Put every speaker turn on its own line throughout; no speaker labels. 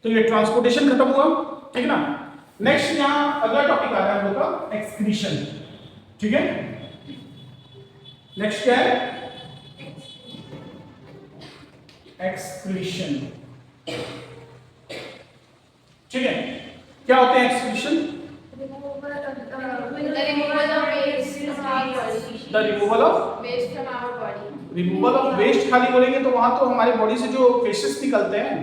तो ये ट्रांसपोर्टेशन खत्म हुआ, ठीक ना। नेक्स्ट यहाँ अगला टॉपिक आ रहा है हम लोग का एक्सक्रीशन, ठीक है। नेक्स्ट क्या है, एक्सक्रीशन, ठीक है। क्या होते हैं excretion? The removal of waste. खाली बोलेंगे तो वहां तो हमारे बॉडी से जो फेसेस निकलते हैं,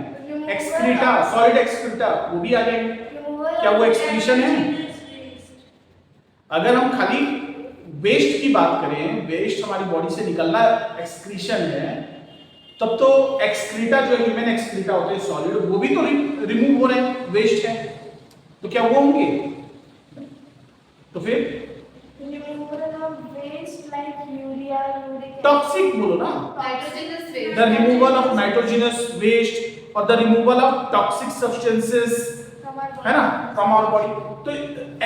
एक्सक्रीटा, सॉलिड एक्सक्रीटा, वो भी आ जाएंगे। क्या वो एक्सक्रीशन है? अगर हम खाली वेस्ट की बात करें, वेस्ट हमारी बॉडी से निकलना एक्सक्रीशन है, तब तो एक्सक्रीटा जो ह्यूमन एक्सक्रीटा होते हैं सॉलिड, वो भी तो रिमूव हो रहे हैं, वेस्ट है, तो क्या वो होंगे? तो फिर टॉक्सिक बोलो ना, the removal of nitrogenous waste और the removal of toxic substances, है ना, फ्रॉम आवर बॉडी। तो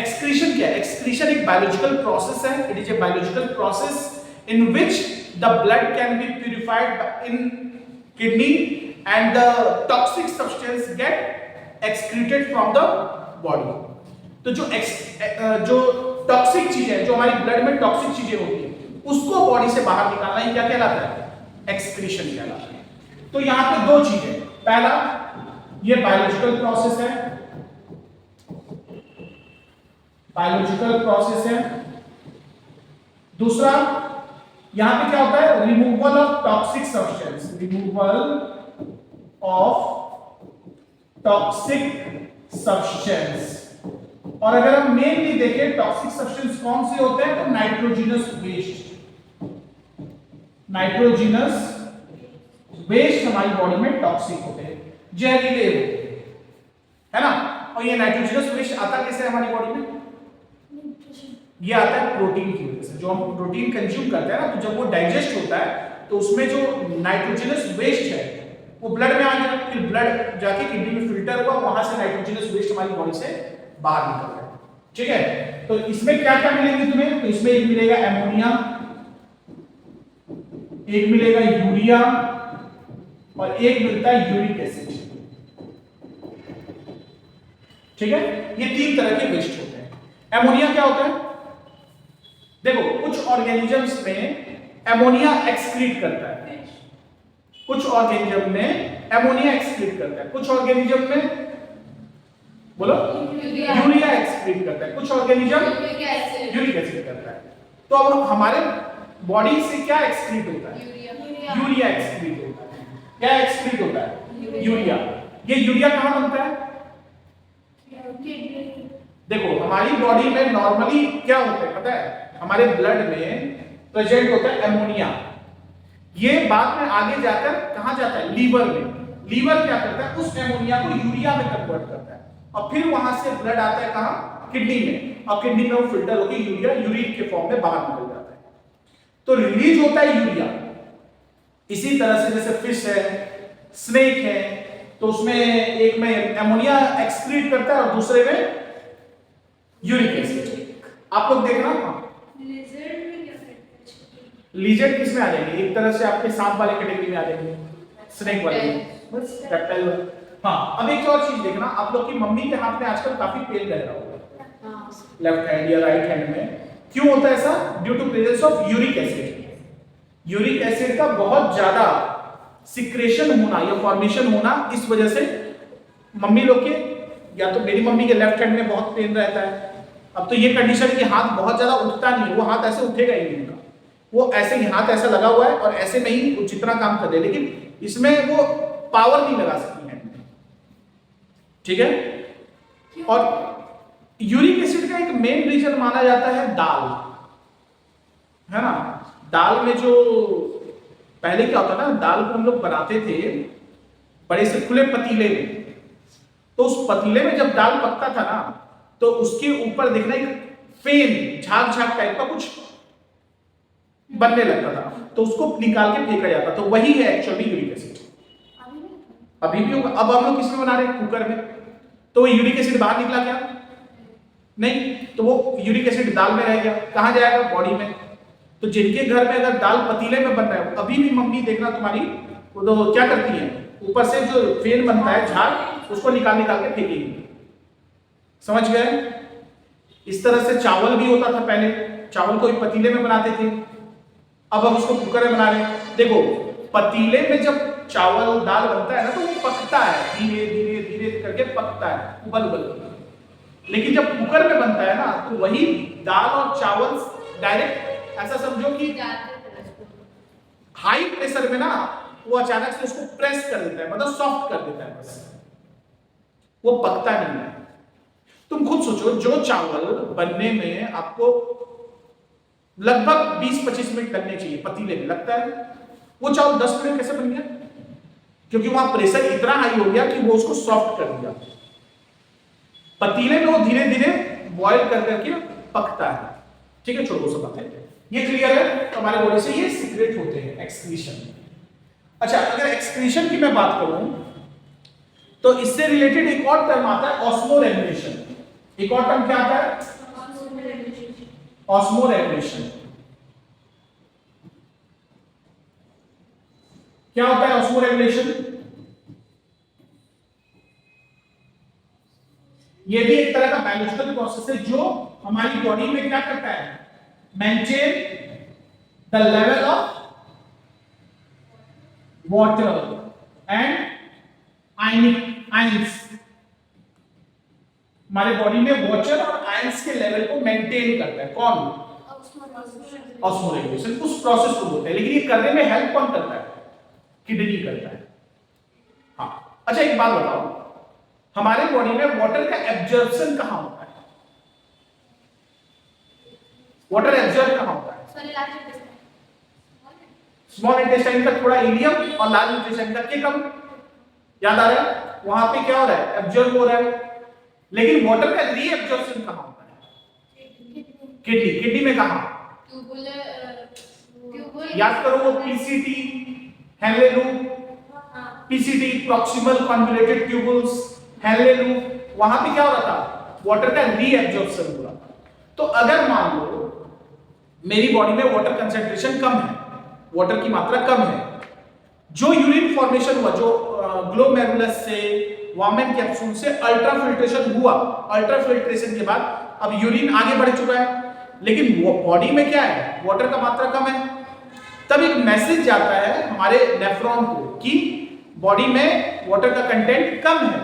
एक्सक्रीशन क्या है? एक्सक्रीशन एक बायोलॉजिकल प्रोसेस है। It is a biological process in which the blood can be purified in kidney and the toxic substance get excreted from the body. तो जो toxic चीजें, जो हमारी ब्लड में टॉक्सिक चीजें होती हैं, उसको बॉडी से बाहर निकालना ही क्या कहलाता है? एक्सक्रीशन कहलाता है। तो यहां पे दो चीजें, पहला ये बायोलॉजिकल प्रोसेस है, बायोलॉजिकल प्रोसेस है। दूसरा यहां पे क्या होता है? Removal of toxic substance, removal of toxic substance. और अगर हम मेनली देखें टॉक्सिक सब्सटेंस कौन से होते हैं, तो नाइट्रोजनस वेस्ट, नाइट्रोजनस वेस्ट हमारी बॉडी में टॉक्सिक होते हैं, जहरीले होते हैं, है ना। और ये नाइट्रोजनस वेस्ट आता कैसे है हमारी बॉडी में? ये आता है प्रोटीन की वजह से। जो हम प्रोटीन कंज्यूम करते हैं ना, तो जब वो डाइजेस्ट होता है तो उसमें जो नाइट्रोजनस वेस्ट है वो ब्लड में आ गया, फिर ब्लड जाके किडनी में फिल्टर हुआ, वहां से नाइट्रोजनस वेस्ट हमारी बॉडी से बाहर निकल रहा है, ठीक है। तो इसमें क्या क्या मिलेंगे तुम्हें? तो इसमें एक मिलेगा एमोनिया, एक मिलेगा यूरिया और एक मिलता है यूरिक एसिड, ठीक है। ये तीन तरह के वेस्ट होते हैं। एमोनिया क्या होता है? देखो, कुछ ऑर्गेनिजम्स में एमोनिया एक्सक्रीट करता है, कुछ ऑर्गेनिज्म में एमोनिया एक्सक्रीट करता है, कुछ ऑर्गेनिज्म में बोलो यूरिया एक्सक्रीट करता है, कुछ ऑर्गेनिज्म यूरिक एसिड करता है। तो अब हमारे बॉडी से क्या एक्सक्रीट होता है? यूरिया एक्सक्रीट होता है। क्या एक्सक्रीट होता है? यूरिया। ये यूरिया कहां बनता है? देखो, हमारी बॉडी में नॉर्मली क्या होता है पता है? हमारे ब्लड में प्रेजेंट होता है एमोनिया। ये बाद में आगे जाकर कहां जाता है? लीवर में। लीवर क्या करता है? उस एमोनिया को यूरिया में कन्वर्ट करता है और फिर वहां से ब्लड आता है कहां? किडनी में, और किडनी में वो फिल्टर होकर यूरिया यूरिन के फॉर्म में बाहर निकल जाता है। तो रिलीज होता है यूरिया। इसी तरह से जैसे फिश है, स्नेक है, तो उसमें एक में एमोनिया एक्सक्रीट करता है और दूसरे में यूरिक एसिड। आप लोग देखना, लीजर्ड किस में आ जाएंगे? एक तरह से आपके सांप वाले कैटेगरी में आ जाएंगे, स्नेक वाले, बस रेप्टाइल। हाँ, अब एक और चीज देखना, आप लोग की मम्मी के हाथ में आजकल काफी पेन रह रहा होगा, लेफ्ट हैंड या राइट हैंड में। क्यों होता है ऐसा? Due to presence of uric acid. Uric acid का बहुत ज्यादा सिक्रेशन होना या फॉर्मेशन होना, इस वजह से मम्मी लोग के, या तो मेरी मम्मी के लेफ्ट हैंड में बहुत पेन रहता है। अब तो ये कंडीशन कि हाथ बहुत ज्यादा उठता नहीं है, वो हाथ ऐसे उठेगा ही नहीं उनका, वो ऐसे ही हाथ ऐसा लगा हुआ है और ऐसे में ही वो जितना काम कर दे, लेकिन इसमें वो पावर नहीं लगा सकती है, ठीक है। और यूरिक एसिड का एक मेन रीजन माना जाता है दाल, है ना। दाल में जो पहले क्या होता ना, दाल को हम लोग बनाते थे बड़े से खुले पतीले में, तो उस पतीले में जब दाल पकता था ना, तो उसके ऊपर देखना एक फेन, झाग झाग टाइप का कुछ बनने लगता था, तो उसको निकाल के फेंका जाता। तो वही है एक्चुअली यूरिक एसिड। अभी भी होगा। अब हम लोग किसमें बना रहे हैं? कुकर में। तो वो यूरिक एसिड बाहर निकला क्या? नहीं, तो वो यूरिक एसिड दाल में रह गया। कहां जाएगा? बॉडी में। तो जिनके घर में अगर दाल पतीले में बन रहा है, अभी भी मम्मी देखना तुम्हारी, वो तो क्या करती है, ऊपर से जो फेन बनता है, झाग, उसको निकाल निकाल के फेंकेंगे। समझ गए? इस तरह से चावल भी होता था पहले, चावल को एक पतीले में बनाते थे, अब हम उसको कुकर में बना रहे हैं। देखो पतीले में जब चावल दाल बनता है ना तो वो पकता है, धीरे धीरे धीरे करके पकता है, उबल उबल के। लेकिन जब कुकर में बनता है ना तो वही दाल और चावल डायरेक्ट ऐसा समझो कि हाई प्रेशर में ना वो अचानक से उसको प्रेस कर देता है, मतलब सॉफ्ट कर देता है, बस वो पकता नहीं है। तुम खुद सोचो, जो चावल बनने में आपको लगभग 20-25 मिनट लगने चाहिए पतीले में, लगता है वो चावल 10 मिनट कैसे बन गया? क्योंकि वहां प्रेशर इतना हाई हो गया कि वो उसको सॉफ्ट कर दिया। पतीले में वो धीरे धीरे बॉयल कर करके पकता है। ठीक है, छोटो सा बात है, ये क्लियर है? हमारे बॉडी से ये सीक्रेट होते हैं एक्सक्रीशन। अच्छा, अगर एक्सक्रीशन की मैं बात करूं तो इससे रिलेटेड एक और टर्म आता है ऑस्मोरेगुलेशन। एक और टर्म क्या आता है? ऑस्मोरेगुलेशन। क्या होता है ऑस्मोरेगुलेशन? ये भी एक तरह का बायोलॉजिकल प्रोसेस है जो हमारी बॉडी में क्या करता है? Maintain the level of water and ions. हमारे बॉडी में वाटर और आयंस के लेवल को मेंटेन करता है कौन? ऑस्मोरेगुलेशन। उस प्रोसेस को बोलते हैं। लेकिन ये करने में हेल्प कौन करता है? किडनी करता है। हाँ, अच्छा एक बात बताओ, हमारे बॉडी में वाटर का एब्जॉर्प्शन कहां होता है? वाटर एब्जॉर्ब कहां होता है? स्मॉल इंटेस्टाइन का थोड़ा इलियम और लार्ज इंटेस्टाइन का केकम। याद आ रहा है? वहां पे क्या हो रहा है? एब्जॉर्ब हो रहा है। लेकिन वाटर का रीएब्जॉर्प्शन कहां होता है? किडनी। किडनी में कहां? याद करो, वो PCT, Henle loop, PCT proximal convoluted tubules, Henle loop, वहां पे क्या हो रहा था? वाटर का रीएब्जॉर्प्शन हो रहा था। तो अगर मान लो मेरी बॉडी में वाटर कंसंट्रेशन कम है, वाटर की मात्रा कम है, जो यूरिन फॉर्मेशन हुआ, जो ग्लोमेरुलस से वामेन कैप्सूल से अल्ट्रा फिल्ट्रेशन हुआ, अल्ट्रा फिल्ट्रेशन के बाद अब यूरिन आगे बढ़ चुका है, लेकिन बॉडी में क्या है? वाटर का मात्रा कम है। तब एक मैसेज जाता है हमारे नेफ्रॉन को कि बॉडी में वाटर का कंटेंट कम है।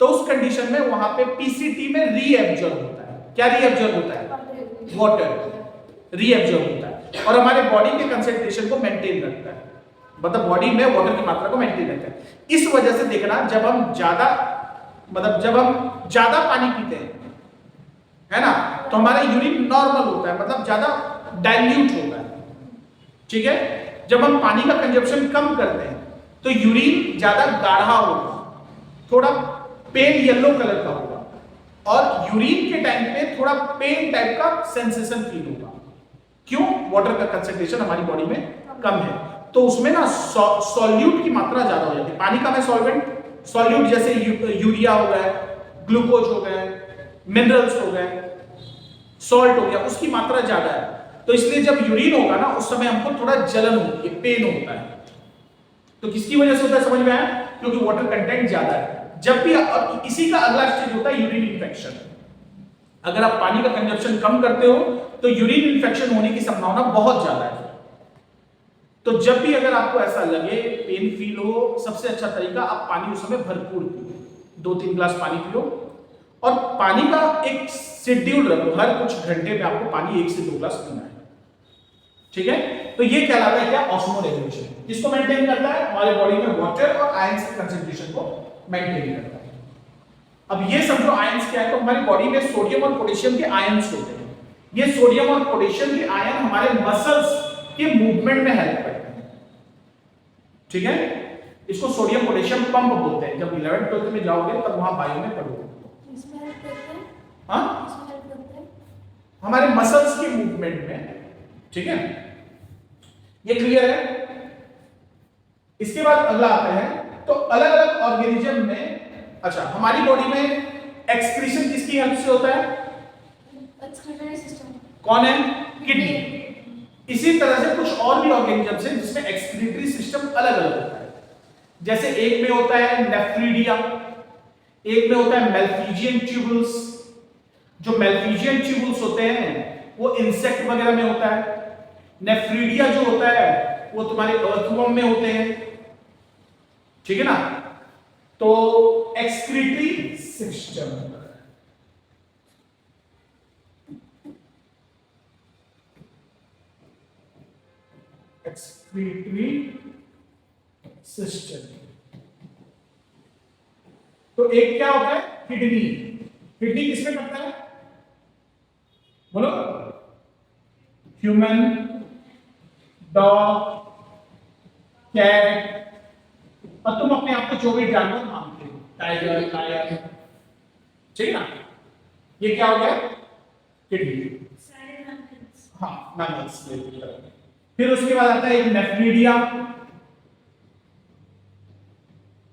तो उस कंडीशन में वहां पे पीसीटी में रीएब्जॉर्ब होता है। क्या रीएब्जॉर्ब होता है? वाटर रीएब्जॉर्ब होता है और हमारे बॉडी के कंसंट्रेशन को मेंटेन रखता है, मतलब बॉडी में वाटर की मात्रा को मेंटेन रखता है। इस वजह से देखना, जब हम ज्यादा पानी पीते हैं, है ना, तो हमारा यूरिन नॉर्मल होता है, मतलब ज्यादा डाइल्यूट होता है। ठीक है? जब हम पानी का कंजप्शन कम करते हैं तो यूरिन ज्यादा गाढ़ा होगा, थोड़ा पेल येलो कलर का होगा और यूरिन के टाइम पे थोड़ा पेन टाइप का सेंसेशन फील होगा। क्यों? वाटर का कंसंट्रेशन हमारी बॉडी में कम है, तो उसमें ना सॉल्यूट की मात्रा ज्यादा हो जाती है। पानी का मैं सॉल्वेंट, सॉल्यूट जैसे यूरिया हो गया, ग्लूकोज हो गए, मिनरल्स हो गए, सॉल्ट हो गया, उसकी मात्रा ज्यादा है। तो इसलिए जब यूरिन होगा ना उस समय हमको थोड़ा जलन होती है, पेन होता है। तो किसकी वजह से होता है? समझ में आया? क्योंकि वाटर कंटेंट ज्यादा है। जब भी इसी का अगला स्टेज होता है यूरिन इन्फेक्शन। अगर आप पानी का कंजप्शन कम करते हो तो यूरिन इन्फेक्शन होने की संभावना बहुत ज्यादा है। तो जब भी अगर आपको ऐसा लगे, पेन फील हो, सबसे अच्छा तरीका आप पानी उस समय भरपूर पियो, 2-3 ग्लास पानी पियो और पानी का एक शेड्यूल रखो, हर कुछ घंटे में आपको पानी 1 से 2 ग्लास पीना है। ठीक है? तो ये कहलाता है क्या? ऑस्मोरेगुलेशन। किसको मेंटेन करता है? हमारे बॉडी में वाटर और आयंस के कंसंट्रेशन को मेंटेन करता है। अब ये समझो आयंस क्या है, तो हमारी बॉडी में सोडियम और पोटेशियम के आयंस होते हैं। ये सोडियम और पोटेशियम के आयन हमारे मसल्स के मूवमेंट में हेल्प करते हैं। ठीक है? इसको सोडियम पोटेशियम पंप बोलते हैं। जब 11th-12th में जाओगे तब वहां बायो में पढ़ोगे। हाँ, हमारे मसल्स के मूवमेंट में। ठीक है? ये क्लियर है? इसके बाद अगला आता है, तो अलग अलग ऑर्गेनिज्म में, अच्छा हमारी बॉडी में एक्सक्रीशन किसकी हेल्प से होता है? कौन है? किडनी। इसी तरह से कुछ और भी ऑर्गेनिजम्स हैं जिसमें एक्सक्रीटरी सिस्टम अलग अलग होता है। जैसे एक में होता है नेफ्रीडिया, एक में होता है मेल्फिजियन ट्यूबुल्स। जो मेल्फिजियन ट्यूबुल्स होते हैं वो इंसेक्ट वगैरह में होता है। नेफ्रीडिया जो होता है वो तुम्हारे अर्थवर्म में होते हैं, ठीक है ना। तो एक्सक्रीटरी सिस्टम, एक्सक्रीटरी सिस्टम। तो एक क्या होता है, किडनी। किडनी किसमें करता है, बोलो। ह्यूमन, डॉग, कैट, और तुम अपने आप को जो भी जानवर मानते हो, टाइगर, लायन, ठीक है ना। ये क्या हो गया, किडनी। हाँ, मैमल्स। फिर उसके बाद आता है एक नेफ्रीडिया,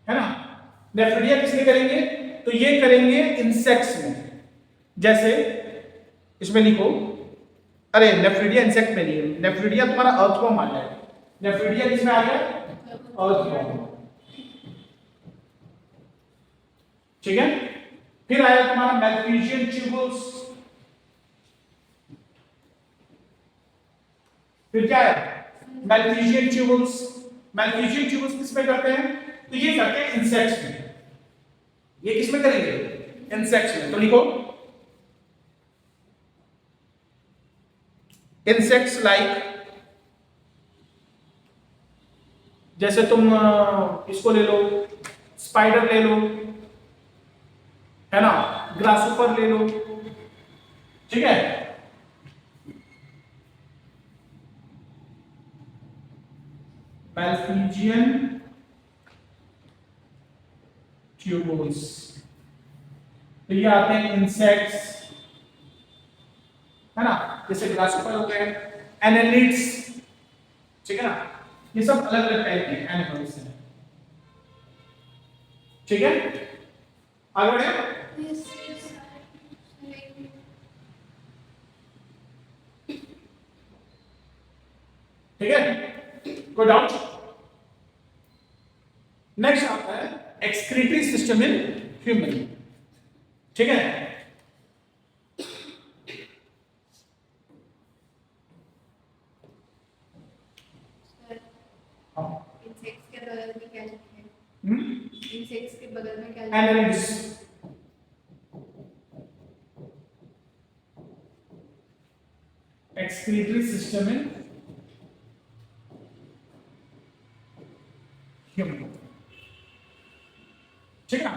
है ना। नेफ्रीडिया किसमें करेंगे, तो ये करेंगे इंसेक्ट्स में। जैसे इसमें लिखो, अरे नेफ्रीडिया इंसेक्ट में नहीं है, नेफ्रीडिया तुम्हारा अर्थवर्म आ जाएगा। नेफ्रीडिया किसमें आ गया, अर्थवर्म, ठीक है। फिर आया तुम्हारा मेल्फिजियन ट्यूबुल्स। फिर क्या है, मेल्फिजियन ट्यूबुल्स। मेल्फिजियन ट्यूबुल्स किसमें करते हैं, तो ये करते हैं इंसेक्ट्स में। ये किसमें करेंगे, इंसेक्ट्स में। तो लिखो इंसेक्ट्स लाइक, जैसे तुम इसको ले लो, स्पाइडर ले लो, है ना, ग्रासहोपर ले लो, ठीक है। मेल्फिजियन ट्यूबुल्स, तो ये आते हैं इंसेक्ट्स, है ना, जैसे ग्रासहोपर हो गए, एनालिड्स, ठीक है ना। ये सब अलग अलग टाइप के एनिमल्स हैं, ठीक है। आगे बढ़े, ठीक है, कोई डाउट। नेक्स्ट आता है एक्सक्रीटरी सिस्टम इन ह्यूमन, ठीक है।
इंसेक्ट्स के बगल में क्या लिखे हैं, इंसेक्ट्स के बगल में क्या लिखे हैं,
annelids, excretory system in human, ठीक है।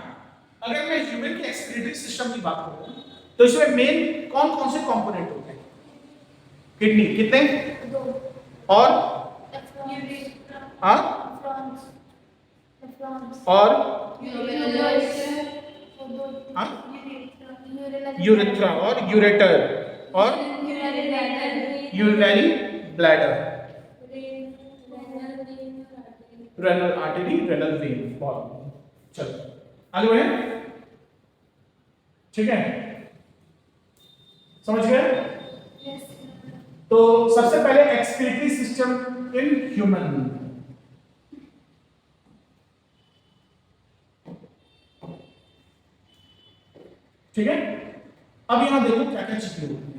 अगर मैं ह्यूमन के एक्सक्रीटरी सिस्टम की बात करूं तो इसमें मेन कौन कौन से कंपोनेंट होते हैं, किडनी कितने, और हाँ, और हाँ, यूरेथ्रा और यूरेटर और urinary bladder, renal artery, renal vein. बहुत चलो आगे बढ़े, ठीक है, समझ गए। तो सबसे पहले एक्सक्रीटरी सिस्टम इन ह्यूमन, ठीक है। अब यहां देखो क्या क्या चीजें होती हैं।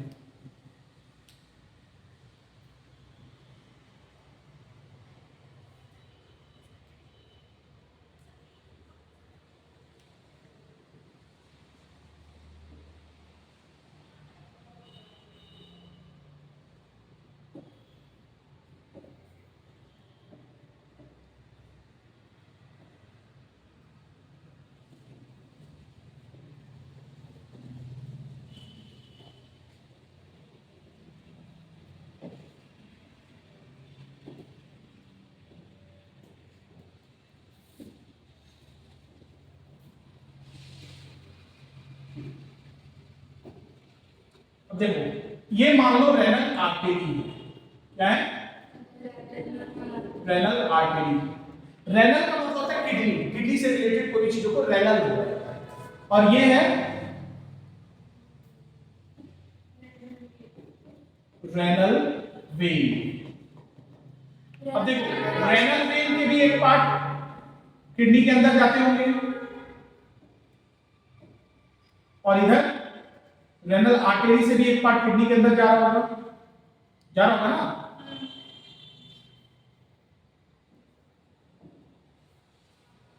देखो ये मान लो रेनल आर्टरी, क्या है, रेनल आर्टरी। रेनल का मतलब होता है किडनी, किडनी से रिलेटेड कोई चीजों को रेनल बोला जाता है। और ये है रेनल वेन। अब देखो रेनल वेन के भी एक पार्ट किडनी के अंदर जाते होंगे, और इधर रेनल आर्टरी से भी एक पार्ट किडनी के अंदर जा रहा होगा ना।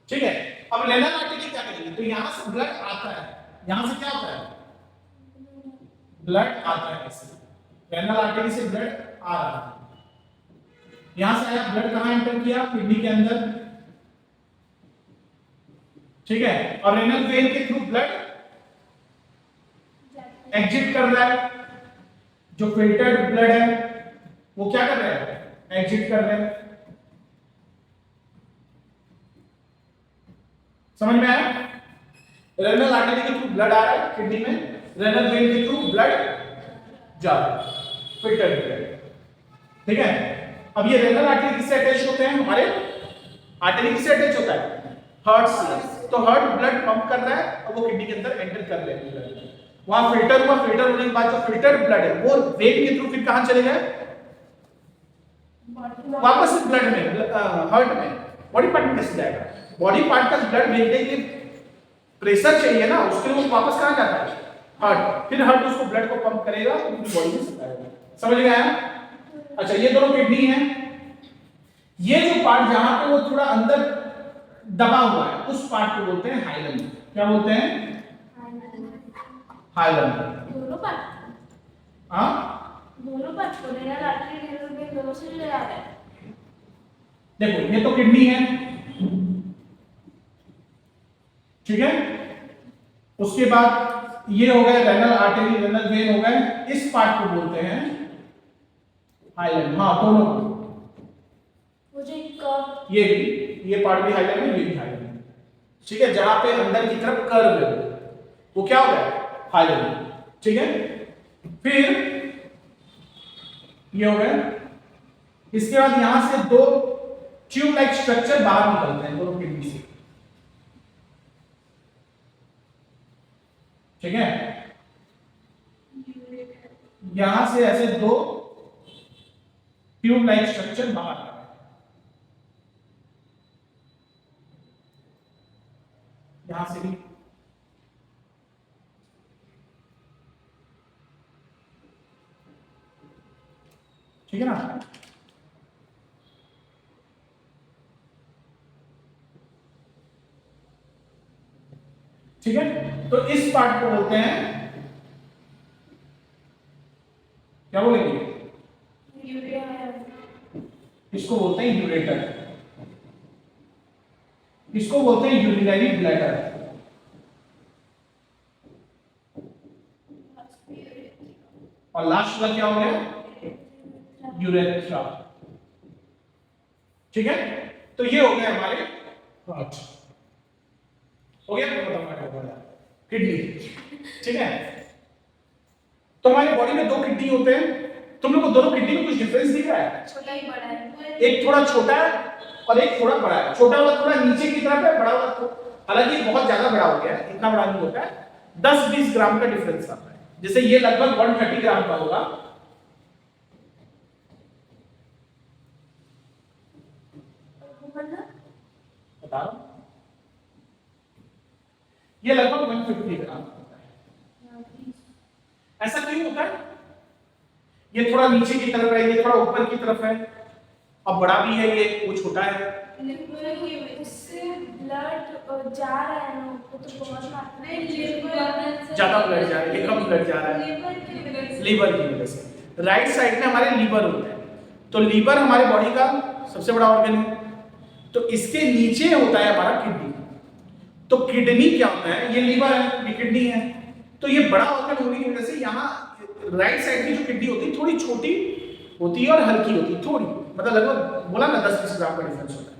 ठीक है, अब रेनल आर्टरी क्या करेगी, तो यहां से ब्लड आता है, यहां से क्या होता है, ब्लड आता है ऐसे, रेनल आर्टरी से ब्लड आ रहा है, यहां से आया ब्लड, कहां एंटर किया, किडनी के अंदर। ठीक है, और रेनल वेन के थ्रू ब्लड एग्जिट कर रहा है, जो फिल्टर्ड ब्लड है वो क्या कर रहा है, एग्जिट कर रहा है। समझ में आया, रेनल आर्टरी के थ्रू ब्लड आ रहा है किडनी में, रेनल वेन के थ्रू ब्लड जा रहा है, फिल्टर्ड ब्लड। ठीक है, अब ये रेनल आर्टरी किससे अटैच होते हैं, हमारे आर्टरी किससे अटैच होता है, हार्ट से। तो हार्ट ब्लड पंप कर रहा है और वो किडनी के अंदर एंटर कर लेता है, वहां फिल्टर हुआ, फिल्टर होने के बाद जो फिल्टर्ड ब्लड है वो वेन के थ्रू फिर कहां चले गए, वापस ब्लड में, हार्ट में। बॉडी पार्ट में कैसे जाएगा, बॉडी पार्ट का ब्लड भेजने के लिए प्रेशर चाहिए ना, उसके लिए वो वापस कहां जाता है, हार्ट, फिर हार्ट उसको ब्लड को पंप करेगा तो पूरी बॉडी में सप्लाई होगा। समझ में आया। अच्छा, ये दोनों किडनी है, ये जो पार्ट जहां पे वो थोड़ा अंदर दबा हुआ है उस पार्ट को बोलते हैं हाइलम। क्या बोलते हैं, हाइलम।
दोनों पार्ट,
हाँ
दोनों पार्ट को रेनल आर्टरी रेनल वेन दोनों से ले आ रहा है।
देखो ये तो किडनी है, ठीक है, उसके बाद ये हो गए रेनल आर्टरी रेनल वेन हो गए, इस पार्ट को बोलते हैं हाइलम। हाँ दोनों,
वो जो एक कर्व,
ये पार्ट भी हाइलम है, ये भी हाइलम है। ठीक है, जहां पे अंदर की तरफ कर्व है वो क्या हो गया, हाइलम। ठीक है, फिर ये हो गया, इसके बाद यहां से दो ट्यूब लाइक स्ट्रक्चर बाहर निकलते हैं दोनों किडनी से। ठीक है, यहां से ऐसे दो ट्यूब लाइक स्ट्रक्चर बाहर आ रहे हैं, यहां से भी। ठीक है ना, ठीक है, तो इस पार्ट को बोलते हैं, क्या बोलेंगे, इसको बोलते हैं यूरेटर, इसको बोलते हैं यूरिनरी ब्लैडर। और लास्ट वाला क्या हो गया, यूरेथ्रा। ठीक है, तो ये हो गया हमारे हार्ट, हो गया किडनी। ठीक है, तो हमारी बॉडी में दो किडनी होते हैं, तुम लोग को दोनों किडनी में कुछ डिफरेंस दिख रहा है,
छोटा ही बड़ा है,
एक थोड़ा छोटा है और एक थोड़ा बड़ा है, छोटा वाला थोड़ा नीचे की तरफ है, बड़ा वाला तो हालांकि बहुत ज्यादा बड़ा हो गया है, इतना बड़ा नहीं होता है, 10-20 ग्राम का डिफरेंस आता है। जैसे ये लगभग 130 ग्राम का होगा, बता रहा हूं, ये लगभग 150 ग्राम होता है। ऐसा क्यों होता है, ये थोड़ा नीचे की तरफ है, ये थोड़ा ऊपर की तरफ है, अब बड़ा भी है ये, वो छोटा है।
उससे ब्लड जा रहा है ना, वो तो बहुत मात्रा में
ज्यादा ब्लड जा रहा है, ये कम ब्लड जा रहा है, लीवर की वजह से। राइट साइड में हमारे लीवर होते हैं, तो लीवर हमारे बॉडी का सबसे बड़ा ऑर्गन है, तो इसके नीचे होता है हमारा किडनी। तो किडनी क्या होता है, ये लीवर है, ये किडनी है, तो ये बड़ा ऑर्गन होने की वजह से यहाँ राइट साइड की जो किडनी होती है थोड़ी छोटी होती है और हल्की होती है, थोड़ी मतलब लगभग बोला ना 10-20 ग्राम का डिफरेंस होता है।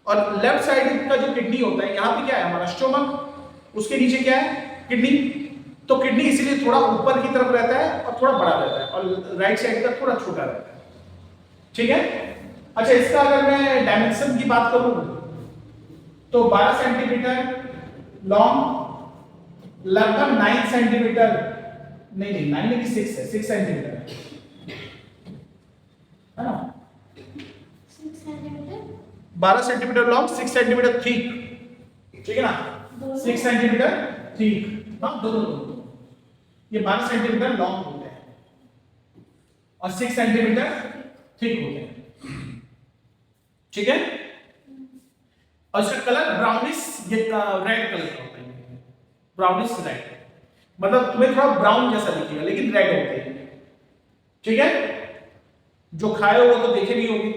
और लेफ्ट साइड का जो किडनी होता है, यहाँ पे क्या है हमारा स्टोमक, उसके नीचे क्या है किडनी, तो किडनी इसीलिए थोड़ा ऊपर की तरफ रहता है और थोड़ा बड़ा रहता है, और राइट साइड का थोड़ा छोटा रहता है। ठीक है, अच्छा इसका अगर मैं डायमेंशन की बात करूं तो 12 सेंटीमीटर लॉन्ग, लगभग 9 सेंटीमीटर, नहीं 9 नहीं 6 है, 6 सेंटीमीटर है ना,
6 centimetre,
12 centimetre long, 6 centimetre thick. ठीक है ना, 6 सेंटीमीटर ठीक, हाँ दो। ये 12 सेंटीमीटर लॉन्ग होते हैं और 6 सेंटीमीटर थिक होते हैं, ठीक है। और इसका कलर ब्राउनिश ये रेड कलर का होता है, ब्राउनिश रेड, मतलब तुम्हें थोड़ा ब्राउन जैसा दिखेगा लेकिन रेड होते हैं, ठीक है। जो खाए हो तो देखे भी होगी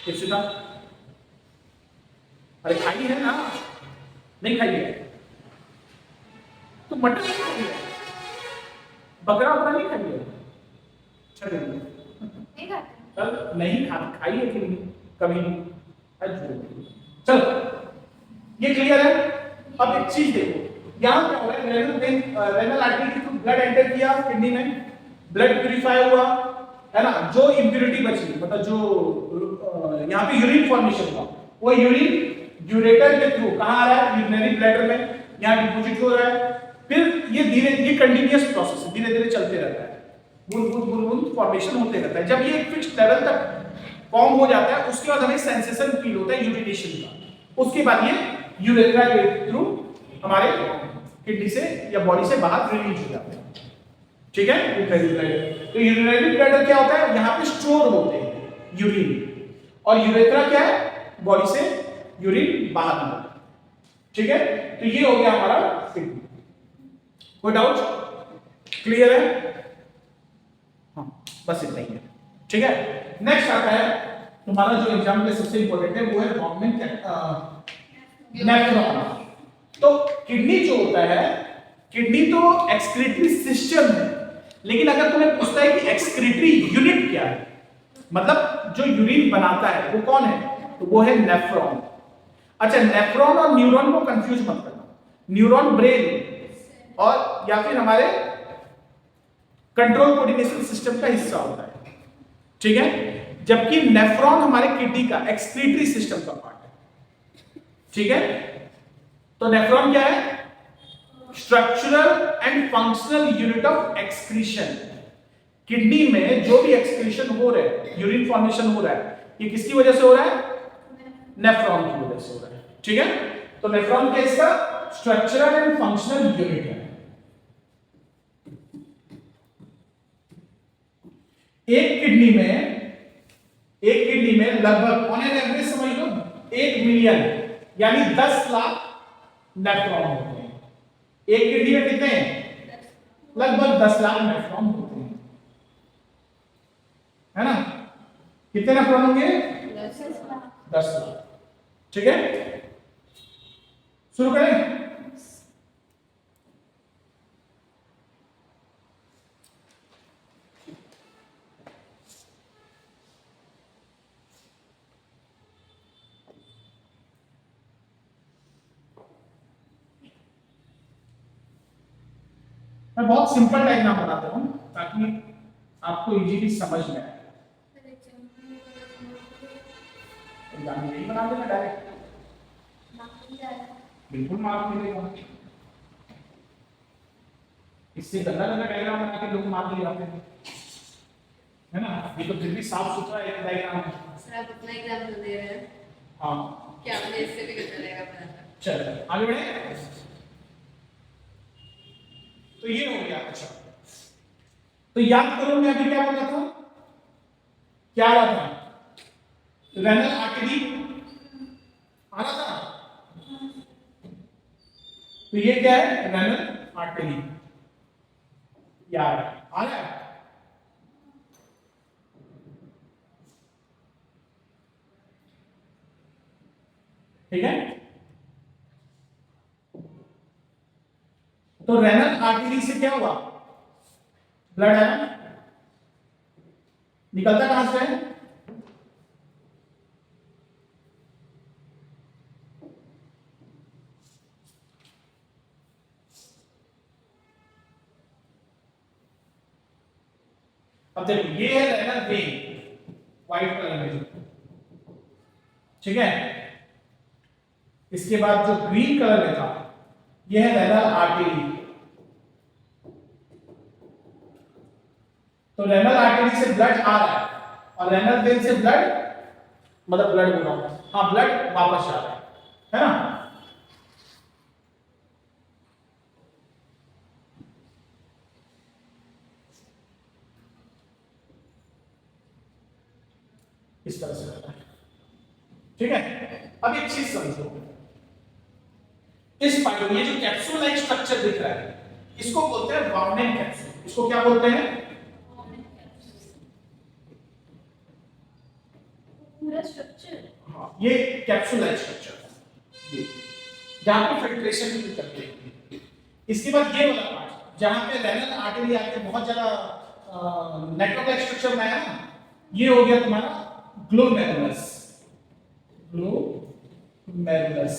इप्सिता, अरे खाई है ना, नहीं खाई है तो मटन नहीं खाई है, बकरा वकरा नहीं खाई है, चल
नहीं खाते।
चल नहीं खाई है कि नहीं कभी नहीं, चलो ये क्लियर है। अब एक चीज देखो, यहाँ क्या हो रहा है, रेनल आर्टरी के थ्रू ब्लड एंटर किया किडनी में, ब्लड प्यूरिफाई हुआ, है ना, जो इंप्योरिटी बची, मतलब जो यहाँ पे यूरिन फॉर्मेशन हुआ, वो यूरिन यूरेटर के थ्रू कहाँ आ रहा है, यूरिनरी ब्लैडर में, यहाँ डिपॉजिट हो रहा है। फिर ये कंटिन्यूअस प्रोसेस है, धीरे धीरे चलते रहता है, बूंद फॉर्मेशन होते रहता है। जब ये एक फिक्स्ड लेवल तक फॉर्म हो जाता है उसके बाद हमें सेंसेशन फील होता है यूरिनेशन का, उसके बाद ये यूरेथ्रा के थ्रू हमारे किडनी से या बॉडी से बाहर रिलीज हो जाते हैं, ठीक है। यूरिनरी ब्लैडर, तो यूरिनरी ब्लैडर क्या होता है, यहाँ पे स्टोर होते हैं यूरिन, और यूरेथ्रा क्या है, बॉडी से यूरिन बाहर निकलता है, ठीक है। तो ये हो गया हमारा किडनी। कोई डाउट, क्लियर है? हाँ बस इतना ही है, ठीक है। नेक्स्ट आता है तुम्हारा जो एग्जाम के सबसे इंपॉर्टेंट है, वो है गवर्नमेंट नेफ्रॉन। तो किडनी जो होता है, किडनी तो एक्सक्रीटरी सिस्टम है, लेकिन अगर तुम्हें पूछता है कि एक्सक्रीटरी यूनिट क्या है, मतलब जो यूरिन बनाता है वो कौन है, तो वो है नेफ्रॉन। अच्छा, नेफ्रॉन और न्यूरॉन को कंफ्यूज मत करना, न्यूरॉन ब्रेन और या फिर हमारे कंट्रोल कोऑर्डिनेशन सिस्टम का हिस्सा होता है, ठीक है, जबकि नेफ्रॉन हमारे किडनी का एक्सक्रीटरी सिस्टम का पार्ट है, ठीक है। तो नेफ्रॉन क्या है, structural and functional unit of excretion. Kidney में जो भी एक्सक्रीशन हो रहा है, यूरिन फॉर्मेशन हो रहा है, ये किसकी वजह से हो रहा है, नेफ्रॉन की वजह से हो रहा है, ठीक है। तो नेफ्रॉन क्या इसका स्ट्रक्चरल एंड फंक्शनल यूनिट है। एक किडनी में लगभग ऑन एन एवरेज समझ लो 1 मिलियन यानी 10 लाख नेफ्रॉन होते हैं। एक किडनी में कितने हैं, लगभग 10 लाख नेफ्रॉन होते हैं, है ना। कितने नेफ्रॉन होंगे, 10 लाख, ठीक है। शुरू करें। मैं बहुत सिंपल डायग्राम बनाता हूं ताकि आपको इजीली समझ में आए। एग्जाम में यही बना देना डायरेक्ट, बिल्कुल मार्क मिलेगा। इससे गंदा गंदा डायग्राम बना के लोग मार्क ले जाते हैं, है ना। ये तो फिर भी साफ सुथरा एक डायग्राम है।
सर आप अपना एग्जाम तो दे रहे हैं,
हाँ
क्या मुझे इससे भी गंदा लगेगा पता।
चल आगे बढ़े। तो ये हो गया। अच्छा तो याद करो, मैं अभी क्या बोल रहा था, क्या आ रहा था, रेनल आर्टरी आ रहा था। तो ये क्या है, रेनल आर्टरी, यार आ रहा है। ठीक है, तो रेनल आर्टरी से क्या हुआ, ब्लड है ना, निकलता कहां से है, अब देखो ये है रेनल वेन व्हाइट कलर में, ठीक है। इसके बाद जो ग्रीन कलर में था ये है रेनल आर्टरी। तो रेनल आर्टरी से ब्लड आ रहा है और रेनल वेन से ब्लड, मतलब ब्लड बोल रहा हूं, हाँ ब्लड वापस जा रहा है ना। इस तरह से होता है, ठीक है। अब एक चीज समझो, इस फाइबर, ये जो कैप्सूल लाइक स्ट्रक्चर दिख रहा है, इसको बोलते हैं वाउनेट कैप्सूल। इसको क्या बोलते हैं?
पूरा स्ट्रक्चर।
हाँ, ये कैप्सूल लाइक स्ट्रक्चर, ये जहां पे फिल्ट्रेशन भी करते हैं। इसके बाद ये वाला पार्ट जहां पे रेनल आर्टरी आके बहुत ज्यादा नेटवर्क लाइक स्ट्रक्चर बनाया ना, ये हो गया तुम्हारा ग्लोमेरुलस। ग्लोमेरुलस।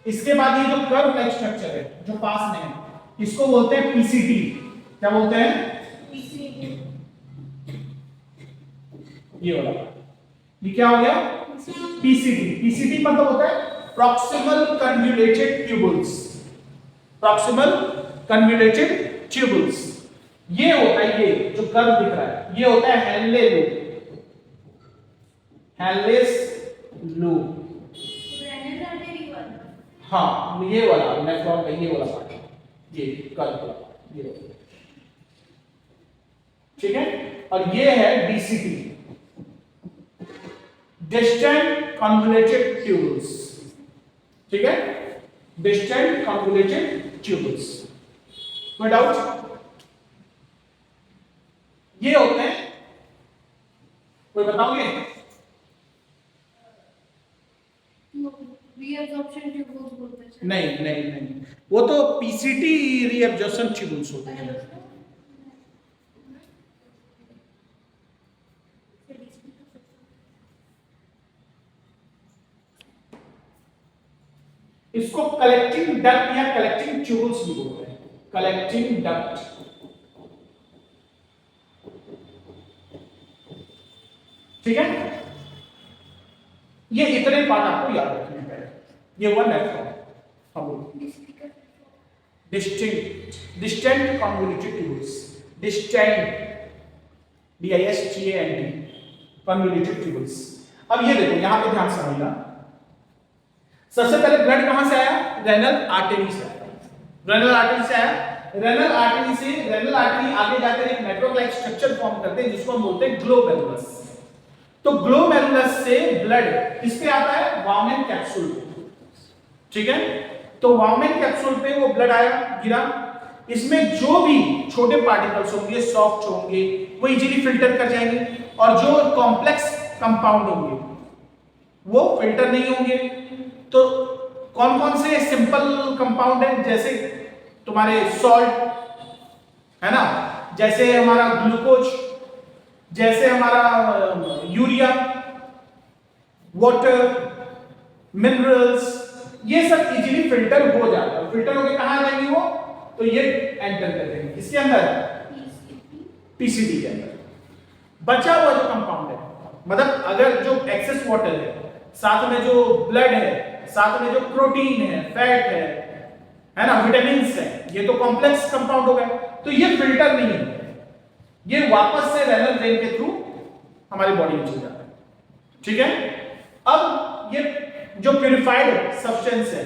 इसके बाद ये जो कर्व लाइक स्ट्रक्चर है जो पास में है, इसको बोलते हैं पीसीटी। क्या बोलते हैं?
पीसीटी।
ये वाला, ये क्या हो गया? पीसीटी। पीसीटी मतलब होता है proximal convoluted tubules. Proximal convoluted tubules, ये होता है, ये जो कर्व दिख रहा है ये होता है Henle loop. Henle's loop,
renal artery वाला।
हाँ, ये वाला नेफ्रॉन का ये वाला पार्ट, ये कर्व वाला, ये वाला, ठीक है। और ये है डीसीटी, डिस्टेंट कन्वोल्यूटेड ट्यूबुल्स, ठीक है। Distant convoluted tubules. कोई डाउट? ये होते हैं, कोई बताओगे?
रीअब्जॉर्प्शन ट्यूबुल्स बोलते हैं।
नहीं नहीं नहीं, वो तो पीसीटी रीअब्जॉर्प्शन ट्यूबुल्स होते हैं। इसको कलेक्टिंग डक्ट या कलेक्टिंग ट्यूबुल्स भी बोलते हैं। कलेक्टिंग डक्ट, ठीक है। ये इतने पार्ट आपको याद रखने हैं पहले। ये हुआ नेफ्रॉन। अब distant convoluted tubules, distant DISTANT convoluted tubules. अब ये देखो, यहां पे ध्यान से समझना। सबसे पहले ब्लड कहां से आया? रेनल आर्टरी से आया। रेनल आर्टरी से आया। रेनल आर्टरी से, रेनल आर्टरी आगे जाकर एक नेटवर्क लाइक स्ट्रक्चर फॉर्म करते हैं जिसको हम बोलते हैं ग्लोमेरुलस। तो ग्लोमेरुलस से ब्लड किस पे आता है? वाउमेन कैप्सूल, ठीक है। तो वाउमेन कैप्सूल पे वो ब्लड आया, गिरा। इसमें जो भी छोटे पार्टिकल्स होंगे, सॉफ्ट होंगे, वो इजीली फिल्टर कर जाएंगे, और जो कॉम्प्लेक्स कंपाउंड होंगे वो फिल्टर नहीं होंगे। तो कौन कौन से सिंपल कंपाउंड है? जैसे तुम्हारे सॉल्ट है ना, जैसे हमारा ग्लूकोज, जैसे हमारा यूरिया, वाटर, मिनरल्स, ये सब इजीली फिल्टर हो जाता है। फिल्टर होके कहां जाएंगे वो? तो ये एंटर कर देंगे इसके अंदर, पीसीटी के अंदर। बचा हुआ जो कंपाउंड है, मतलब अगर जो एक्सेस वाटर है, साथ में जो ब्लड है, साथ में जो प्रोटीन है, फैट है ना, विटामिन है, ये तो कॉम्प्लेक्स कंपाउंड हो गए। तो ये फिल्टर नहीं है, ये वापस से रेनल वेन के थ्रू हमारी बॉडी में चल जाता है, ठीक है। अब ये जो प्यूरिफाइड सब्सटेंस है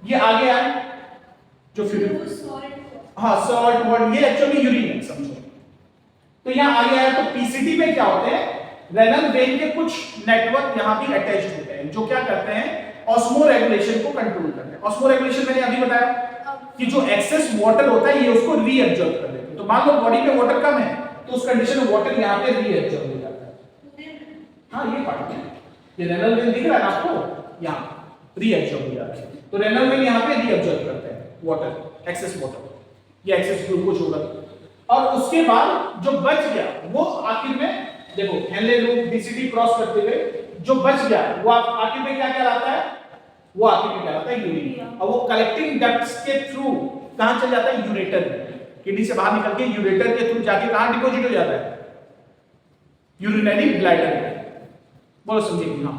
ये आगे आए, जो हाँ सॉल्ट वाटर, ये एक्चुअली यूरिन है समझो। तो यहां आगे आया, तो पीसीटी में क्या होते हैं? रेनल वेन के कुछ नेटवर्क यहां भी अटैच्ड होते हैं जो क्या करते हैं? ऑस्मो रेगुलेशन को कंट्रोल करते हैं। ऑस्मो रेगुलेशन मैंने अभी बताया कि जो एक्सेस वाटर होता है ये उसको रीअब्जॉर्ब कर लेते हैं। तो मान लो बॉडी में वाटर कम है, तो उस कंडीशन में वाटर यहां पे रीअब्जॉर्ब हो जाता है। हाँ, ये पार्ट है, ये रेनल वेन दिख रहा है आपको, यहां रीअब्जॉर्ब हो जाता है। तो रेनल वेन यहां पे रीअब्जॉर्ब करते हैं वाटर, एक्सेस वाटर, ये एक्सेस ग्लूकोज होगा। और उसके बाद जो बच गया वो आखिर में देखो, हेनले लूप डीसीटी क्रॉस करते हुए जो बच गया वो आखिर में क्या कहलाता है? वो आखिर में कहलाता है यूरिन। और वो कलेक्टिंग डक्ट्स के थ्रू कहां चल जाता है? यूरेटर में। किडनी से बाहर निकल के यूरेटर के थ्रू जाके कहां डिपॉजिट हो जाता है? यूरिनरी ब्लैडर में। बोलो समझिए। हाँ,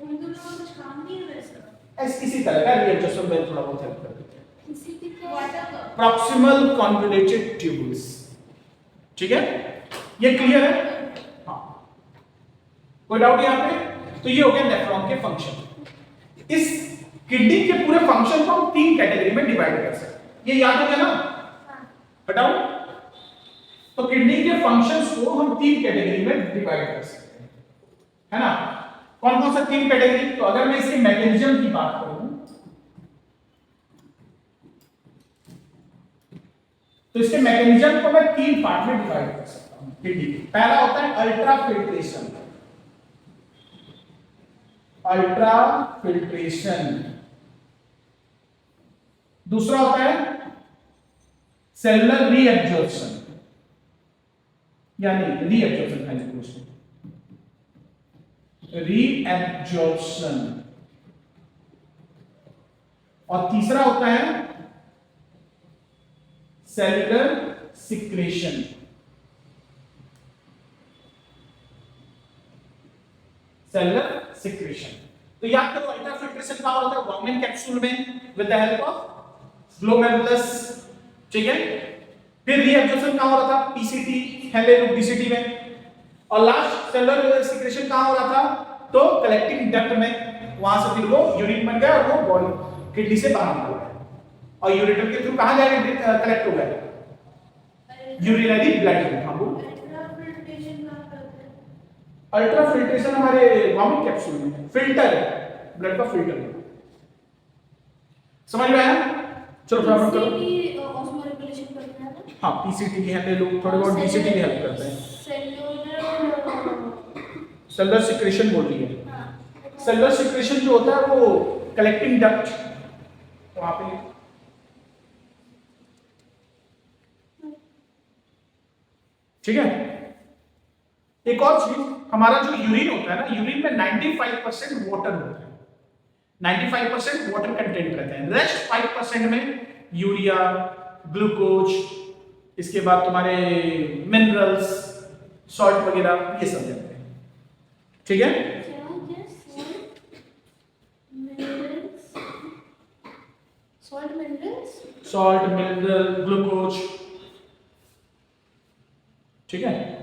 उन दोनों का कुछ काम नहीं है वैसा।
इसी तरह का रीएडजस्टमेंट में थोड़ा बहुत हेल्प कर देते हैं।
पीसीटी क्या है?
प्रॉक्सिमल कन्वोल्यूटेड ट्यूबुल्स, ठीक है। ये क्लियर है? हाँ, कोई डाउट यहां पे? तो ये हो गया नेफ्रॉन के फंक्शन। इस किडनी के पूरे फंक्शन को हम 3 कैटेगरी में डिवाइड कर सकते हैं। ये याद हो गया ना? हटाओ। तो किडनी के फंक्शंस को हम 3 कैटेगरी में डिवाइड कर सकते हैं। है ना। कौन कौन सा 3 कैटेगरी? तो अगर मैं इसके मैकेनिज्म की बात करूं तो इसके मैकेनिज्म को मैं 3 पार्ट में डिवाइड कर सकता हूं। ठीक, पहला होता है अल्ट्रा फिल्ट्रेशन। Ultra filtration. दूसरा होता है सेलुलर रीएब्जॉर्प्शन, यानी रीएब्जॉर्प्शन कैल्कुलेशन, रीएब्जॉर्प्शन। और तीसरा होता है सेलुलर सिक्रेशन। Cellular secretion. तो याद करो अल्ट्रा फिल्ट्रेशन कहां होता है? वॉर्मिंग कैप्सूल में with the help of glomerulus, ठीक है। फिर रीएब्जॉर्प्शन कहां हो रहा था? पीसीटी, हेलेन डीसीटी में। और लास्ट सेलुलर सिक्रेशन कहां हो रहा था? तो कलेक्टिंग डक्ट में। वहां से फिर वो यूरिन बन गया और वो बॉडी किडनी से बाहर निकल गया और यूरेटर के थ्रू कहां जाएगा? कलेक्ट हो गया यूरिनरी ब्लड में। हाँ बोलो। अल्ट्रा फिल्ट्रेशन हमारे वॉमिट कैप्सूल में फिल्टर है, ब्लड का फिल्टर है। समझ में आया? चलो फटाफट करो।
ऑस्मोरेगुलेशन करना है ना।
हाँ, पीसीटी की हेल्प ले लो, थोड़े बहुत डीसीटी की हेल्प करते हैं। सेलुलर सिक्रेशन बोल रही है। सेलुलर सिक्रेशन जो होता है वो कलेक्टिंग डक्ट वहां पे। ठीक है। एक और चीज, हमारा जो यूरिन होता है ना, यूरिन में 95% वाटर होता है। 95% वाटर कंटेंट रहते हैं। रेस्ट 5% में यूरिया, ग्लूकोज, इसके बाद तुम्हारे मिनरल्स, सॉल्ट वगैरह ये सब रहते हैं। ठीक है। सॉल्ट, मिनरल, ग्लूकोज, ठीक है।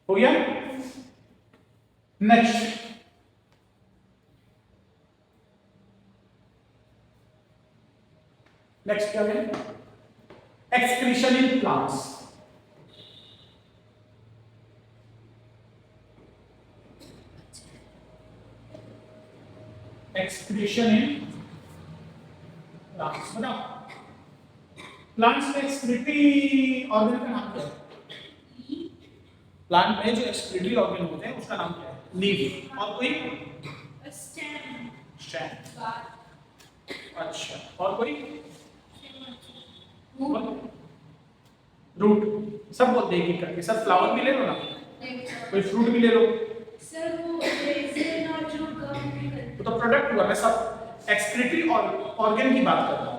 हो गया। नेक्स्ट, नेक्स्ट क्या है? Excretion in plants. Excretion in plants. बताओ, प्लांट्स में एक्सक्रीटरी ऑर्गन का नाम क्या है? प्लांट में जो एक्सक्रीटरी ऑर्गन होते हैं उसका नाम क्या है? लीफ। और कोई? स्टेम। स्टेम। अच्छा, और कोई? रूट। सब बोलते हैं कि करके। सब फ्लावर भी ले लो ना, कोई फ्रूट भी ले लो।
सर वो रेजिन और जो गम भी करते हैं।
तो प्रोडक्ट हुआ। मैं सब एक्सक्रीटरी ऑर्गन की बात कर रहा हूँ।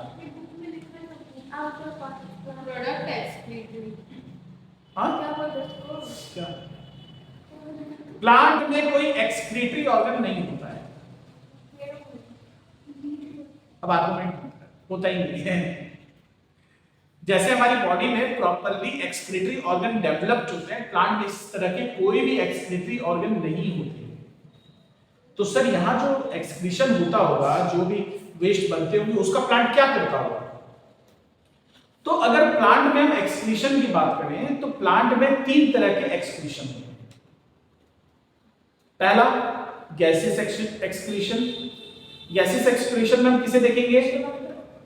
Product excretory.
हाँ,
क्या बोलते हो?
क्या? प्लांट में कोई एक्सक्रीटरी ऑर्गन नहीं होता है। अब आर्गुमेंट होता ही नहीं है। जैसे हमारी बॉडी में प्रॉपर्ली एक्सक्रीटरी ऑर्गन डेवलप्ड होते हैं, प्लांट में इस तरह के कोई भी एक्सक्रीटरी ऑर्गन नहीं होते। तो सर यहाँ जो एक्सक्रीशन होता होगा, जो भी वेस्ट बनते होंगे, उसका प्लांट क्या करता होगा? तो अगर प्लांट में हम एक्सक्रीशन की बात करें तो प्लांट में 3 तरह के एक्सक्रीशन होते हैं। पहला गैसियस एक्सक्रीशन। गैसियस एक्सक्रीशन में हम किसे देखेंगे?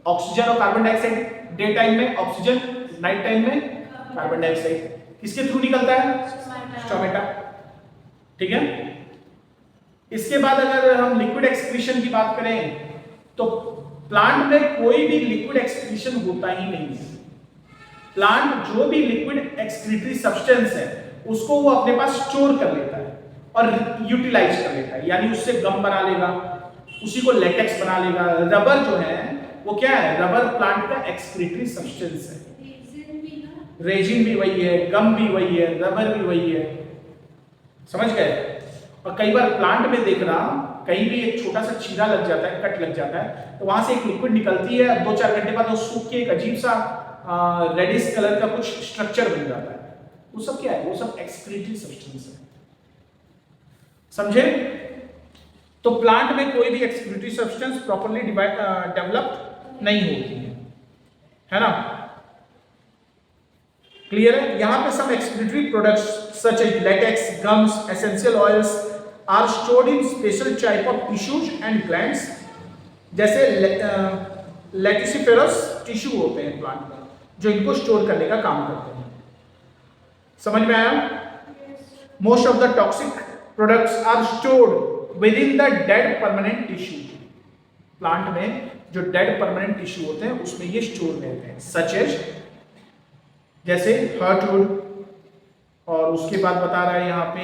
ऑक्सीजन और कार्बन डाइऑक्साइड। डे टाइम में ऑक्सीजन, नाइट टाइम में कार्बन डाइऑक्साइड। किसके थ्रू निकलता है? स्टोमेटा। ठीक है। इसके बाद अगर हम लिक्विड एक्सक्रीशन की बात करें तो प्लांट में कोई भी लिक्विड एक्सक्रीशन होता ही नहीं है। प्लांट जो भी लिक्विड एक्सक्रीटरी सब्सटेंस है उसको वो अपने पास स्टोर कर लेता है और यूटिलाइज कर लेता है, यानी उससे गम बना लेगा, उसी को लेटेक्स बना लेगा। रबर जो है वो क्या है? रबर प्लांट का एक्सक्रीटरी सब्सटेंस है। रेजिन भी वही है, गम भी वही है, रबर भी वही है। समझ गए? और कई बार प्लांट में देखना, कहीं भी एक छोटा सा चीरा लग जाता है, कट लग जाता है, तो वहां से एक लिक्विड निकलती है। 2-4 घंटे बाद वो सूख के एक अजीब सा रेडिश कलर का कुछ स्ट्रक्चर बन जाता है। वो सब क्या है? वो सब एक्सक्रीटरी सब्सटेंस है। समझे? तो प्लांट में कोई भी एक्सक्रीटरी सब्सटेंस प्रॉपर्ली डेवलप्ड नहीं होती है ना। क्लियर है? यहाँ पे some excretory products such as latex, gums, essential oils are stored in special type of tissues and glands, जैसे लेटिसिफेरस टिश्यू होते हैं प्लांट में जो इनको स्टोर करने का काम करते हैं। समझ में आया? Most of the toxic products are stored within the dead permanent tissue. Plant में जो डेड परमानेंट टिश्यू होते हैं उसमें ये स्टोर रहते हैं, सच एज जैसे हार्टवुड, और उसके बाद बता रहा है यहाँ पे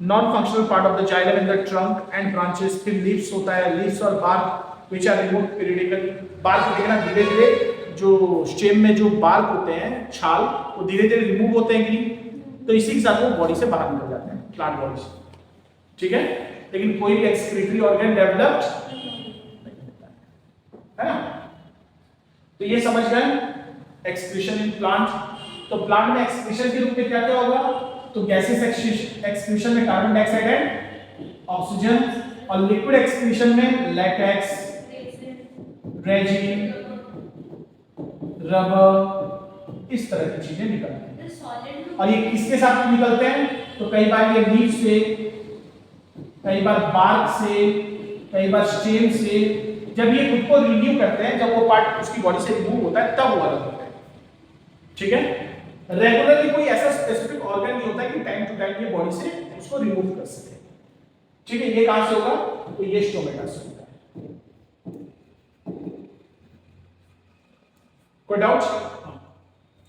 non functional part of the xylem in the trunk and branches, फिर लीव्स होता है, लीव्स और bark which are remove periodically. Bark देखना धीरे धीरे जो स्टेम में जो बार्क होते हैं, छाल, वो धीरे धीरे रिमूव होते हैं कि नहीं, तो इसी के साथ वो बॉडी से बाहर निकल जाते हैं, प्लांट बॉडी से, ठीक है। लेकिन कोई भी एक्सक्रीटरी ऑर्गन डेवलप्ड है ना। तो ये समझ गए एक्सक्रीशन इन प्लांट। तो प्लांट में एक्सक्रीशन के रूप में क्या क्या होगा? तो गैसेस एक्सक्रीशन में कार्बन डाइऑक्साइड एंड ऑक्सीजन, और लिक्विड एक्सक्रीशन में लैटेक्स, रेजिन, रबर, इस तरह की चीजें निकलती हैं। और ये किसके साथ निकलते हैं? तो कई बार ये लीफ से, कई बार बार्क से, कई बार स्टेम से। जब ये खुद को रिन्यू करते हैं, जब वो पार्ट उसकी बॉडी से रिमूव होता है, तब वो अलग होता है, ठीक है। रेगुलरली कोई ऐसा स्पेसिफिक ऑर्गन नहीं होता कि टाइम टू टाइम ये बॉडी से उसको रिमूव कर सके, ठीक है। ये कहां से होगा? तो ये स्टोमेटा से होगा। कोई डाउट?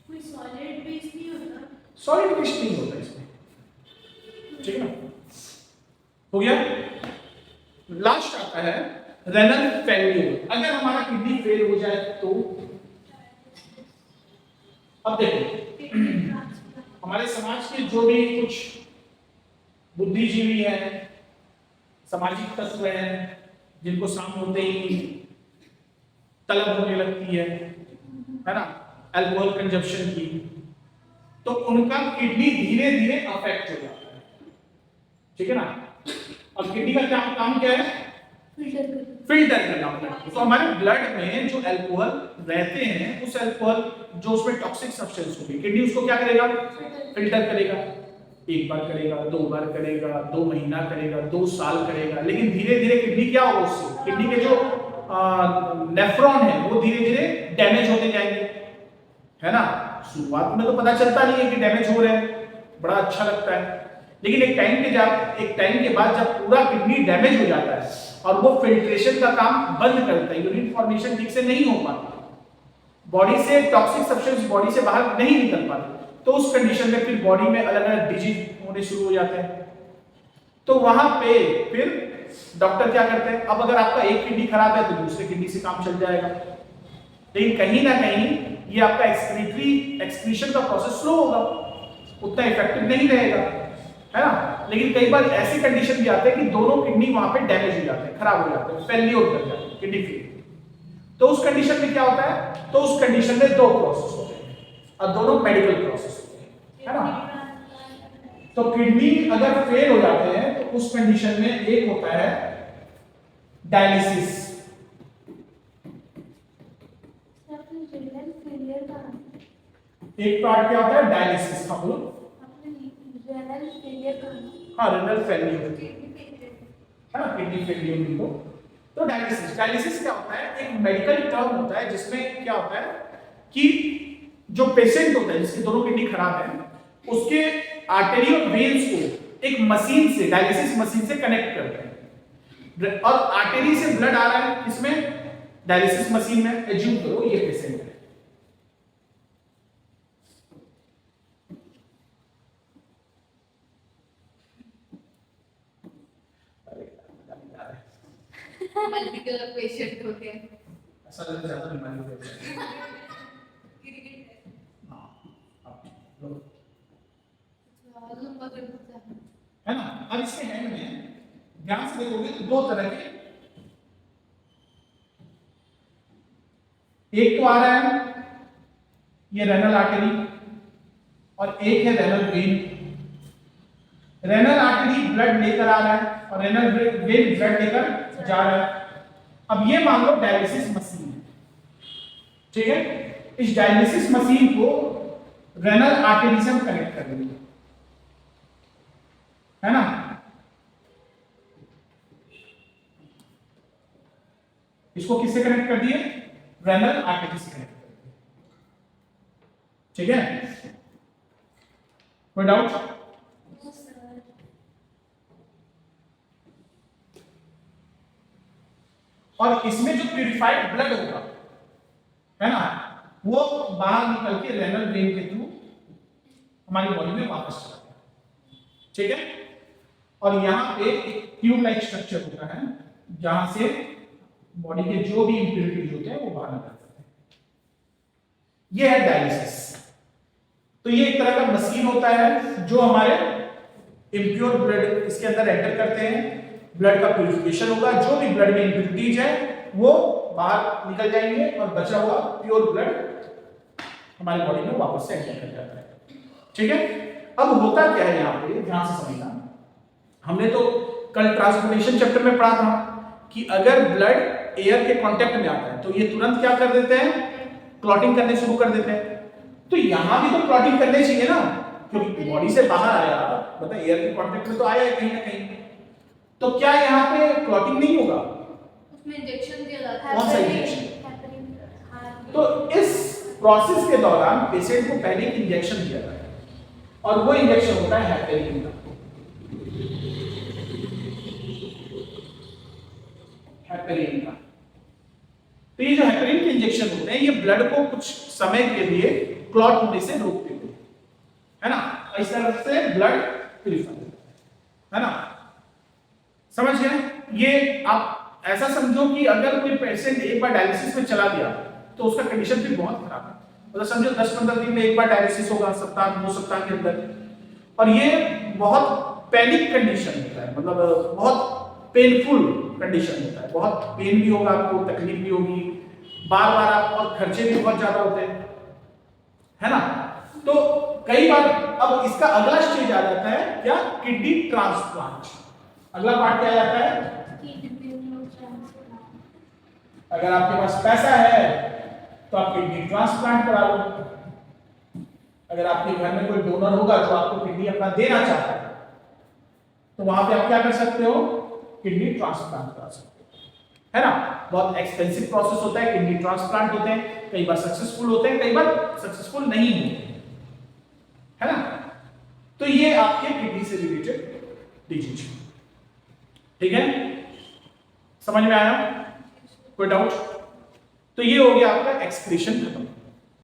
कोई सॉलिड बेस नहीं होता?
सॉलिड बेस नहीं होता इसमें, ठीक है ना। हो गया। लास्ट आता है रेनल फेल्यूर। अगर हमारा किडनी फेल हो जाए तो, अब देखो हमारे समाज के जो भी कुछ बुद्धिजीवी हैं, सामाजिक तत्व हैं, जिनको शाम होते ही तलब होने लगती है ना, अल्कोहल कंजप्शन की, तो उनका किडनी धीरे धीरे अफेक्ट हो जाता है, ठीक है ना। और किडनी का क्या काम क्या है? फिल्टर करना होता है। तो हमारे ब्लड में जो अल्कोहल रहते हैं, उस अल्कोहल जो उसमें टॉक्सिक सब्सटेंस होगी, किडनी उसको क्या करेगा? फिल्टर करेगा। एक बार करेगा, 2 बार करेगा, 2 महीना करेगा, 2 साल करेगा, लेकिन धीरे धीरे किडनी क्या होगा? उससे किडनी के जो नेफ्रॉन है वो धीरे धीरे डैमेज होते जाएंगे, है ना। शुरुआत में तो पता चलता नहीं है कि डैमेज हो रहे हैं, बड़ा अच्छा लगता है, लेकिन एक टाइम के बाद जब पूरा किडनी डैमेज हो जाता है और वो फिल्ट्रेशन का काम बंद करता है, यूरिन फॉर्मेशन ठीक से नहीं हो पाता, बॉडी से टॉक्सिक सब्सटेंस बॉडी से बाहर नहीं निकल पाते, तो उस कंडीशन में फिर बॉडी में अलग अलग डिजीज होने शुरू हो जाते हैं। तो वहां पे फिर डॉक्टर क्या करते हैं? अब अगर आपका एक किडनी खराब है तो दूसरे किडनी से काम चल जाएगा, लेकिन कहीं ना कहीं ये आपका एक्सक्रीशन का प्रोसेस स्लो होगा, उतना इफेक्टिव नहीं रहेगा, है ना। लेकिन कई बार ऐसी कंडीशन भी आते हैं कि दोनों किडनी वहां पे डैमेज हो जाते हैं, खराब हो जाते हैं, फेल्योर कर जाते हैं, किडनी फेल। तो उस कंडीशन में क्या होता है? तो उस कंडीशन में 2 प्रोसेस होते हैं और दोनों मेडिकल प्रोसेस होते हैं, है ना। तो किडनी अगर फेल हो जाते हैं तो उस कंडीशन में एक होता है डायलिसिस। एक पार्ट क्या होता है? डायलिसिस। हाँ बोलो। हाँ, रेनल फेल्यूर है ना, किडनी फेल्यूर भी हो तो डायलिसिस क्या होता है? एक मेडिकल टर्म होता है जिसमें क्या होता है कि जो पेशेंट होता है जिसकी दोनों किडनी खराब है, उसके आर्टरी और वेन्स को एक मशीन से, डायलिसिस मशीन से कनेक्ट करते हैं, और आर्टरी से ब्लड आ रहा है किसमें? डायलिसिस मशीन में। एज्यूम करो ये पेशेंट है,
मल्टीपल पेशेंट होते हैं,
ऐसा लगता है ज्यादा बीमारी हो गई है। हाँ, है ना। अब इसके हैंड में ध्यान से देखोगे तो 2 तरह के, एक तो आ रहा है ये रेनल आर्टरी और एक है renal vein. Renal artery blood लेकर आ रहा है और रेनल वेन ब्लड लेकर जा रहा है। अब ये मान लो डायलिसिस मशीन है, ठीक है। इस डायलिसिस मशीन को रेनल आर्टरी से हम कनेक्ट कर देंगे, है ना। इसको किससे कनेक्ट कर दिए? रेनल आर्टरी से कनेक्ट कर दिए, ठीक है। कोई डाउट? और इसमें जो प्यूरिफाइड ब्लड होगा, है ना, वो बाहर निकल के रेनल वेन के थ्रू हमारी बॉडी में वापस चला जाएगा, ठीक है। और यहाँ पे एक ट्यूब लाइक स्ट्रक्चर होता है जहां से बॉडी के जो भी इंप्योरिटीज होते हैं वो बाहर निकल जाते हैं। ये है डायलिसिस। तो ये एक तरह का मशीन होता है जो हमारे इंप्योर ब्लड इसके अंदर एंटर करते हैं, ब्लड का प्यूरिफिकेशन होगा, जो भी ब्लड में इंप्योरिटीज है वो बाहर निकल जाएंगे और बचा हुआ प्योर ब्लड हमारी बॉडी में वापस से एंटर कर जाता है, ठीक है। अब होता क्या है यहाँ पे, ध्यान से समझना। हमने तो कल ट्रांसपोर्टेशन चैप्टर में पढ़ा था कि अगर ब्लड एयर के कांटेक्ट में आता है तो ये तुरंत क्या कर देते हैं? क्लॉटिंग करने शुरू कर देते हैं। तो यहाँ भी तो क्लॉटिंग करनी चाहिए ना, क्योंकि बॉडी से बाहर आया, मतलब एयर के कांटेक्ट में तो आया है कहीं ना कहीं, तो क्या यहाँ पे क्लॉटिंग नहीं होगा?
उसमें इंजेक्शन दिया जाता है।
कौन सा इंजेक्शन? तो इस प्रोसेस के दौरान पेशेंट को पहले एक इंजेक्शन दिया जाता है और वो इंजेक्शन होता है हेपेरिन का। हेपेरिन का। तो ये जो हेपेरिन के इंजेक्शन होते हैं ये ब्लड को कुछ समय के लिए क्लॉट होने से रोकते हैं, है ना। इस तरह से ब्लड प्यूरिफाई, है ना। समझ गए? ये आप ऐसा समझो कि अगर कोई पेशेंट एक बार डायलिसिस में चला गया तो उसका कंडीशन भी बहुत खराब है। मतलब समझो 10-15 दिन में एक बार डायलिसिस होगा, सप्ताह 2 सप्ताह के अंदर, और ये बहुत पैनिक कंडीशन होता है, मतलब बहुत पेनफुल कंडीशन होता है, बहुत पेन भी होगा आपको, तकलीफ भी होगी, बार बार आप, और खर्चे भी बहुत ज्यादा होते हैं, है ना। तो कई बार अब इसका अगला स्टेज आ जाता है क्या? Kidney transplant. अगला पार्ट क्या आ जाता है? अगर आपके पास पैसा है तो आप किडनी ट्रांसप्लांट करा लो। अगर आपके घर में कोई डोनर होगा जो आपको किडनी अपना देना चाहता है तो वहां पे आप क्या कर सकते हो? किडनी ट्रांसप्लांट करा सकते हो, है ना। बहुत एक्सपेंसिव प्रोसेस होता है, किडनी ट्रांसप्लांट होते हैं, कई बार सक्सेसफुल होते हैं, कई बार सक्सेसफुल नहीं होते, है ना। तो ये आपके किडनी से रिलेटेड डिजीज, ठीक है। समझ में आया? कोई डाउट? तो ये हो गया आपका एक्सक्रीशन खत्म।